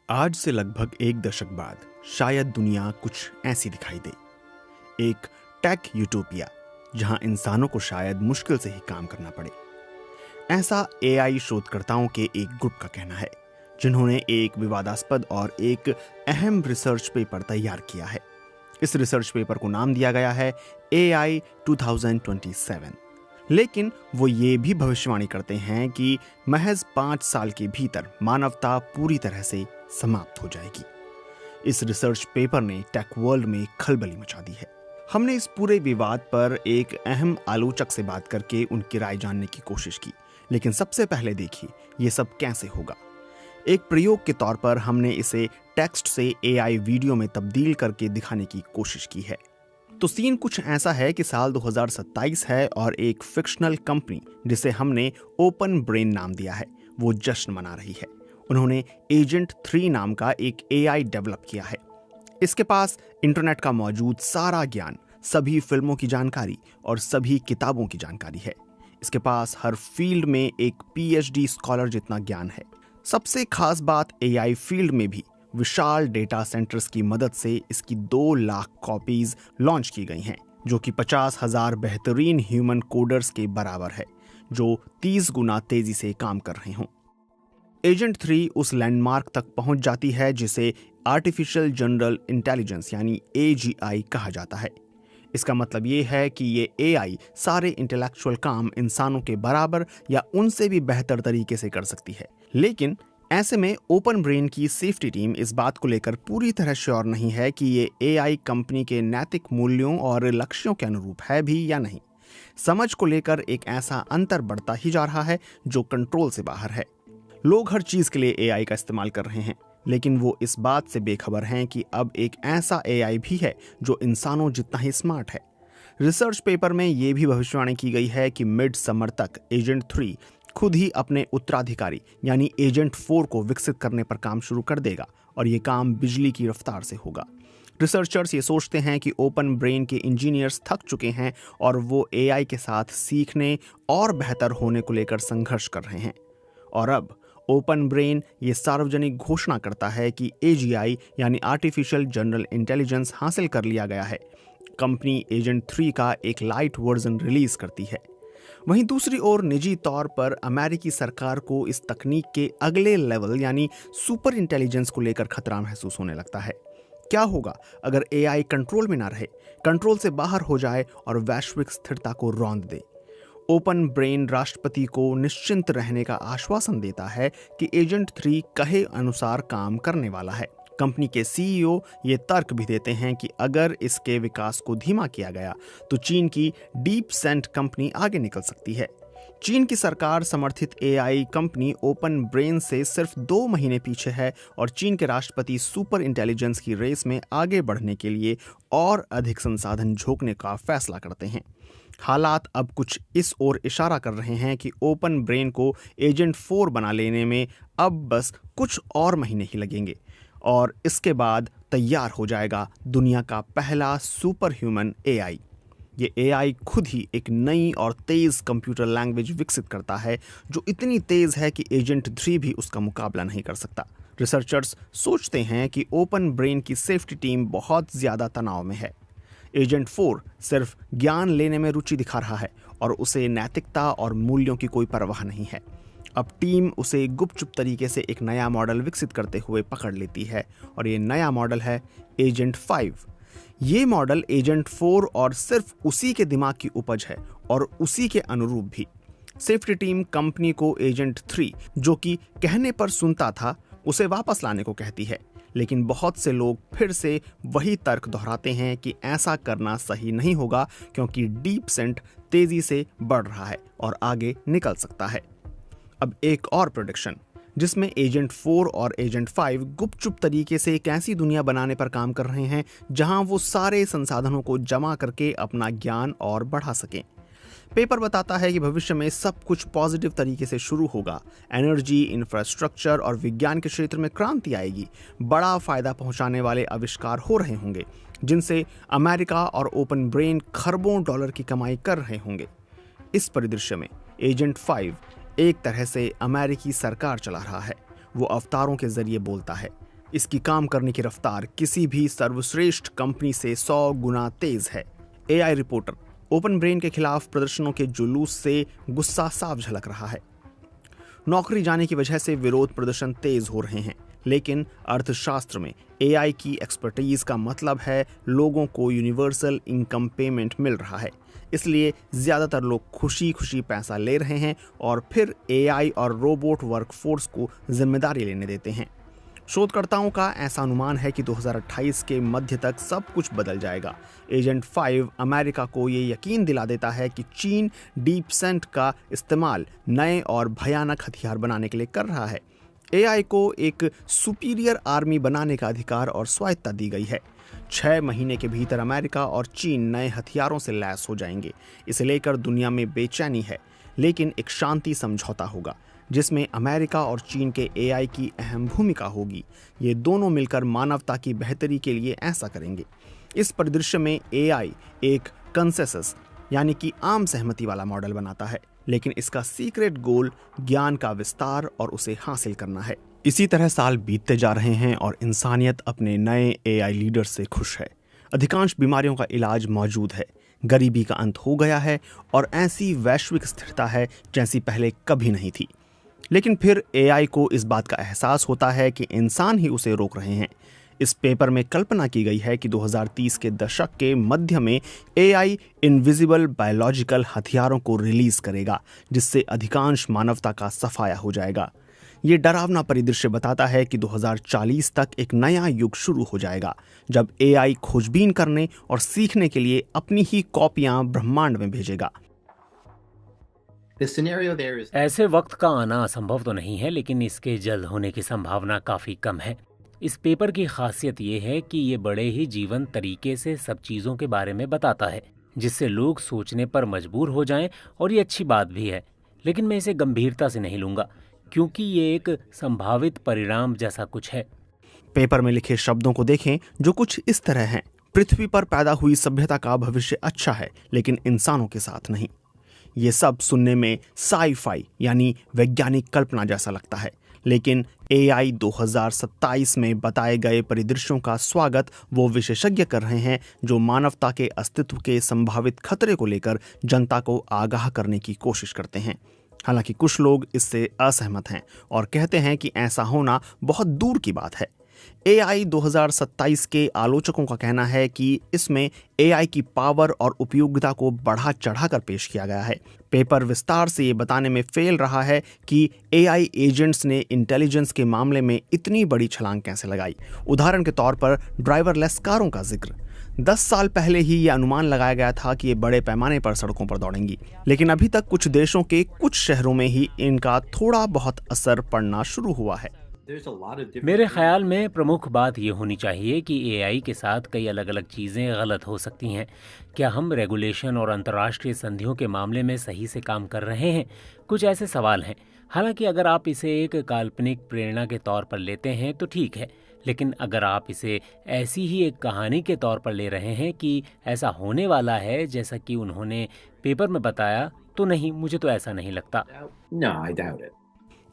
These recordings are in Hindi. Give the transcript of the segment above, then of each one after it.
आज से लगभग एक दशक बाद शायद दुनिया कुछ ऐसी दिखाई दे। एक टेक यूटोपिया जहां इंसानों को शायद मुश्किल से ही काम करना पड़े। ऐसा एआई शोधकर्ताओं के एक ग्रुप का कहना है जिन्होंने एक विवादास्पद और एक अहम रिसर्च पेपर तैयार किया है। इस रिसर्च पेपर को नाम दिया गया है AI 2027। लेकिन वो ये भी भविष्यवाणी करते हैं कि महज 5 साल के भीतर मानवता पूरी तरह से समाप्त हो जाएगी। इस रिसर्च पेपर ने टेक वर्ल्ड में खलबली मचा दी है। हमने इस पूरे विवाद पर एक अहम आलोचक से बात करके उनकी राय जानने की कोशिश की, लेकिन सबसे पहले देखिए ये सब कैसे होगा। एक प्रयोग के तौर पर हमने इसे टेक्स्ट से AI वीडियो में तब्दील करके दिखाने की कोशिश की है। तो सीन कुछ ऐसा है कि साल 2027 है और एक फिक्शनल कंपनी जिसे हमने ओपन ब्रेन नाम दिया है वो जश्न मना रही है। उन्होंने एजेंट 3 नाम का एक AI डेवलप किया है। इसके पास इंटरनेट का मौजूद सारा ज्ञान, सभी फिल्मों की जानकारी और सभी किताबों की जानकारी है। इसके पास हर फील्ड में एक PhD स्कॉलर जितना ज्ञान है। सबसे खास बात AI फील्ड में भी विशाल डेटा सेंटर्स की मदद से इसकी 2 लाख कॉपीज लॉन्च की गई हैं, जो कि 50,000 बेहतरीन ह्यूमन कोडर्स के बराबर है जो 30 गुना तेजी से काम कर रहे हों। एजेंट 3 उस लैंडमार्क तक पहुंच जाती है जिसे आर्टिफिशियल जनरल इंटेलिजेंस यानी AGI कहा जाता है। इसका मतलब ये है कि ये AI सारे इंटेलेक्चुअल काम इंसानों के बराबर या उनसे भी बेहतर तरीके से कर सकती है। लेकिन ऐसे में ओपन ब्रेन की सेफ्टी टीम इस बात को लेकर पूरी तरह श्योर नहीं है कि ये AI कंपनी के नैतिक मूल्यों और लक्ष्यों के अनुरूप है भी या नहीं। समझ को लेकर एक ऐसा अंतर बढ़ता ही जा रहा है जो कंट्रोल से बाहर है। लोग हर चीज के लिए AI का इस्तेमाल कर रहे हैं, लेकिन वो इस बात से बेखबर हैं कि अब एक ऐसा AI भी है जो इंसानों जितना ही स्मार्ट है। रिसर्च पेपर में ये भी भविष्यवाणी की गई है कि मिड समर तक एजेंट 3 खुद ही अपने उत्तराधिकारी यानी एजेंट 4 को विकसित करने पर काम शुरू कर देगा और ये काम बिजली की रफ्तार से होगा। रिसर्चर्स ये सोचते हैं कि ओपन ब्रेन के इंजीनियर्स थक चुके हैं और वो AI के साथ सीखने और बेहतर होने को लेकर संघर्ष कर रहे हैं। और अब ओपन ब्रेन ये सार्वजनिक घोषणा करता है कि AGI यानी आर्टिफिशियल जनरल इंटेलिजेंस हासिल कर लिया गया है। कंपनी एजेंट 3 का एक लाइट वर्जन रिलीज करती है। वहीं दूसरी ओर निजी तौर पर अमेरिकी सरकार को इस तकनीक के अगले लेवल यानी सुपर इंटेलिजेंस को लेकर खतरा महसूस होने लगता है। क्या होगा अगर AI कंट्रोल में ना रहे, कंट्रोल से बाहर हो जाए और वैश्विक स्थिरता को रौंद दे। ओपन ब्रेन राष्ट्रपति को निश्चिंत रहने का आश्वासन देता है कि एजेंट 3 कहे अनुसार काम करने वाला है। कंपनी के CEO ये तर्क भी देते हैं कि अगर इसके विकास को धीमा किया गया तो चीन की डीप सेंट कंपनी आगे निकल सकती है। चीन की सरकार समर्थित AI कंपनी ओपन ब्रेन से सिर्फ 2 महीने पीछे है और चीन के राष्ट्रपति सुपर इंटेलिजेंस की रेस में आगे बढ़ने के लिए और अधिक संसाधन झोंकने का फैसला करते हैं। हालात अब कुछ इस ओर इशारा कर रहे हैं कि ओपन ब्रेन को एजेंट 4 बना लेने में अब बस कुछ और महीने ही लगेंगे और इसके बाद तैयार हो जाएगा दुनिया का पहला सुपर ह्यूमन AI। ये AI खुद ही एक नई और तेज कंप्यूटर लैंग्वेज विकसित करता है जो इतनी तेज है कि एजेंट 3 भी उसका मुकाबला नहीं कर सकता। रिसर्चर्स सोचते हैं कि ओपन ब्रेन की सेफ्टी टीम बहुत ज्यादा तनाव में है। एजेंट 4 सिर्फ ज्ञान लेने में रुचि दिखा रहा है और उसे नैतिकता और मूल्यों की कोई परवाह नहीं है। अब टीम उसे गुपचुप तरीके से एक नया मॉडल विकसित करते हुए पकड़ लेती है और ये नया मॉडल है एजेंट 5। ये मॉडल एजेंट 4 और सिर्फ उसी के दिमाग की उपज है और उसी के अनुरूप भी। सेफ्टी टीम कंपनी को एजेंट 3 जो कि कहने पर सुनता था उसे वापस लाने को कहती है, लेकिन बहुत से लोग फिर से वही तर्क दोहराते हैं कि ऐसा करना सही नहीं होगा क्योंकि डीप सेंट तेजी से बढ़ रहा है और आगे निकल सकता है। अब एक और प्रेडिक्शन जिसमें एजेंट 4 और एजेंट 5 गुपचुप तरीके से एक ऐसी दुनिया बनाने पर काम कर रहे हैं जहां वो सारे संसाधनों को जमा करके अपना ज्ञान और बढ़ा सकें। पेपर बताता है कि भविष्य में सब कुछ पॉजिटिव तरीके से शुरू होगा। एनर्जी, इंफ्रास्ट्रक्चर और विज्ञान के क्षेत्र में क्रांति आएगी। बड़ा फायदा पहुंचाने वाले आविष्कार हो रहे होंगे जिनसे अमेरिका और ओपन ब्रेन खरबों डॉलर की कमाई कर रहे होंगे। इस परिदृश्य में एजेंट 5 एक तरह से अमेरिकी सरकार चला रहा है। वो अवतारों के जरिए बोलता है, इसकी काम करने की रफ्तार किसी भी सर्वश्रेष्ठ कंपनी से 100 गुना तेज है। एआई रिपोर्टर, ओपन ब्रेन के खिलाफ प्रदर्शनों के जुलूस से गुस्सा साफ झलक रहा है। नौकरी जाने की वजह से विरोध प्रदर्शन तेज हो रहे हैं, लेकिन अर्थशास्त्र में एआई की एक्सपर्टीज का मतलब है लोगों को यूनिवर्सल इनकम पेमेंट मिल रहा है। इसलिए ज्यादातर लोग खुशी खुशी पैसा ले रहे हैं और फिर एआई और रोबोट वर्कफोर्स को जिम्मेदारी लेने देते हैं। शोधकर्ताओं का ऐसा अनुमान है कि 2028 के मध्य तक सब कुछ बदल जाएगा। एजेंट 5 अमेरिका को ये यकीन दिला देता है कि चीन डीप सेंट का इस्तेमाल नए और भयानक हथियार बनाने के लिए कर रहा है। एआई को एक सुपीरियर आर्मी बनाने का अधिकार और स्वायत्तता दी गई है। 6 महीने के भीतर अमेरिका और चीन नए हथियारों से लैस हो जाएंगे। इसे लेकर दुनिया में बेचैनी है, लेकिन एक शांति समझौता होगा जिसमें अमेरिका और चीन के एआई की अहम भूमिका होगी। ये दोनों मिलकर मानवता की बेहतरी के लिए ऐसा करेंगे। इस परिदृश्य में एआई एक कंसेंसस यानी कि आम सहमति वाला मॉडल बनाता है, लेकिन इसका सीक्रेट गोल ज्ञान का विस्तार और उसे हासिल करना है। इसी तरह साल बीतते जा रहे हैं और इंसानियत अपने नए एआई लीडर से खुश है। अधिकांश बीमारियों का इलाज मौजूद है, गरीबी का अंत हो गया है और ऐसी वैश्विक स्थिरता है जैसी पहले कभी नहीं थी। लेकिन फिर एआई को इस बात का एहसास होता है कि इंसान ही उसे रोक रहे हैं। इस पेपर में कल्पना की गई है कि 2030 के दशक के मध्य में एआई इनविजिबल बायोलॉजिकल हथियारों को रिलीज करेगा, जिससे अधिकांश मानवता का सफाया हो जाएगा। ये डरावना परिदृश्य बताता है कि 2040 तक एक नया युग शुरू हो जाएगा, जब एआई खोजबीन करने और सीखने के लिए अपनी ही कॉपियां ब्रह्मांड में भेजेगा। ऐसे वक्त का आना असंभव तो नहीं है, लेकिन इसके जल्द होने की संभावना काफी कम है। इस पेपर की खासियत ये है कि ये बड़े ही जीवंत तरीके से सब चीजों के बारे में बताता है, जिससे लोग सोचने पर मजबूर हो जाएं, और ये अच्छी बात भी है। लेकिन मैं इसे गंभीरता से नहीं लूंगा, क्योंकि ये एक संभावित परिणाम जैसा कुछ है। पेपर में लिखे शब्दों को देखें जो कुछ इस तरह हैं। पृथ्वी पर पैदा हुई सभ्यता का भविष्य अच्छा है, लेकिन इंसानों के साथ नहीं। ये सब सुनने में साई-फाई यानी वैज्ञानिक कल्पना जैसा लगता है, लेकिन एआई 2027 में बताए गए परिदृश्यों का स्वागत वो विशेषज्ञ कर रहे हैं जो मानवता के अस्तित्व के संभावित खतरे को लेकर जनता को आगाह करने की कोशिश करते हैं। हालांकि कुछ लोग इससे असहमत हैं और कहते हैं कि ऐसा होना बहुत दूर की बात है। एआई 2027 के आलोचकों का कहना है कि इसमें एआई की पावर और उपयोगिता को बढ़ा चढ़ाकर पेश किया गया है। पेपर विस्तार से ये बताने में फेल रहा है कि एआई एजेंट्स ने इंटेलिजेंस के मामले में इतनी बड़ी छलांग कैसे लगाई। उदाहरण के तौर पर ड्राइवरलेस कारों का जिक्र। 10 साल पहले ही ये अनुमान लगाया गया था कि ये बड़े पैमाने पर सड़कों पर दौड़ेंगी, लेकिन अभी तक कुछ देशों के कुछ शहरों में ही इनका थोड़ा बहुत असर पड़ना शुरू हुआ है। मेरे ख्याल में प्रमुख बात ये होनी चाहिए कि एआई के साथ कई अलग अलग चीज़ें गलत हो सकती हैं। क्या हम रेगुलेशन और अंतर्राष्ट्रीय संधियों के मामले में सही से काम कर रहे हैं? कुछ ऐसे सवाल हैं। हालांकि अगर आप इसे एक काल्पनिक प्रेरणा के तौर पर लेते हैं तो ठीक है, लेकिन अगर आप इसे ऐसी ही एक कहानी के तौर पर ले रहे हैं कि ऐसा होने वाला है जैसा कि उन्होंने पेपर में बताया, तो नहीं, मुझे तो ऐसा नहीं लगता।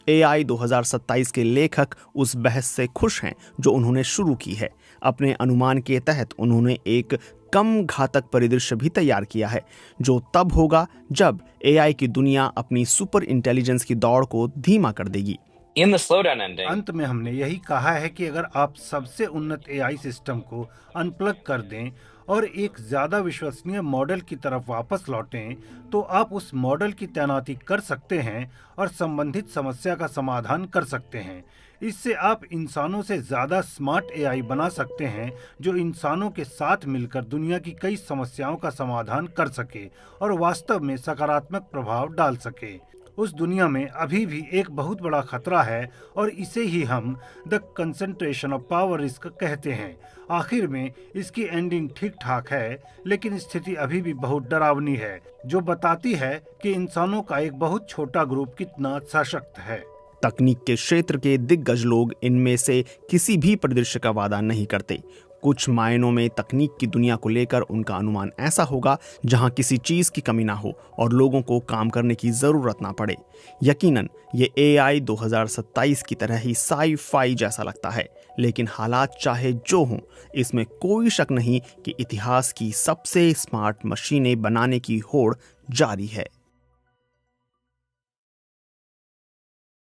एआई 2027 के लेखक उस बहस से खुश हैं जो उन्होंने शुरू की है। अपने अनुमान के तहत उन्होंने एक कम घातक परिदृश्य भी तैयार किया है, जो तब होगा जब एआई की दुनिया अपनी सुपर इंटेलिजेंस की दौड़ को धीमा कर देगी। अंत में हमने यही कहा है कि अगर आप सबसे उन्नत एआई सिस्टम को अनप्लग कर दें और एक ज्यादा विश्वसनीय मॉडल की तरफ वापस लौटें, तो आप उस मॉडल की तैनाती कर सकते हैं और संबंधित समस्या का समाधान कर सकते हैं। इससे आप इंसानों से ज्यादा स्मार्ट एआई बना सकते हैं जो इंसानों के साथ मिलकर दुनिया की कई समस्याओं का समाधान कर सके और वास्तव में सकारात्मक प्रभाव डाल सके। उस दुनिया में अभी भी एक बहुत बड़ा खतरा है और इसे ही हम the concentration of power risk कहते हैं। आखिर में इसकी एंडिंग ठीक ठाक है, लेकिन स्थिति अभी भी बहुत डरावनी है, जो बताती है कि इंसानों का एक बहुत छोटा ग्रुप कितना सशक्त है। तकनीक के क्षेत्र के दिग्गज लोग इनमें से किसी भी परिदृश्य का वादा नहीं करते। कुछ मायनों में तकनीक की दुनिया को लेकर उनका अनुमान ऐसा होगा जहां किसी चीज की कमी ना हो और लोगों को काम करने की जरूरत ना पड़े। यकीनन ये AI 2027 की तरह ही साई-फाई जैसा लगता है, लेकिन हालात चाहे जो हों, इसमें कोई शक नहीं कि इतिहास की सबसे स्मार्ट मशीनें बनाने की होड़ जारी है।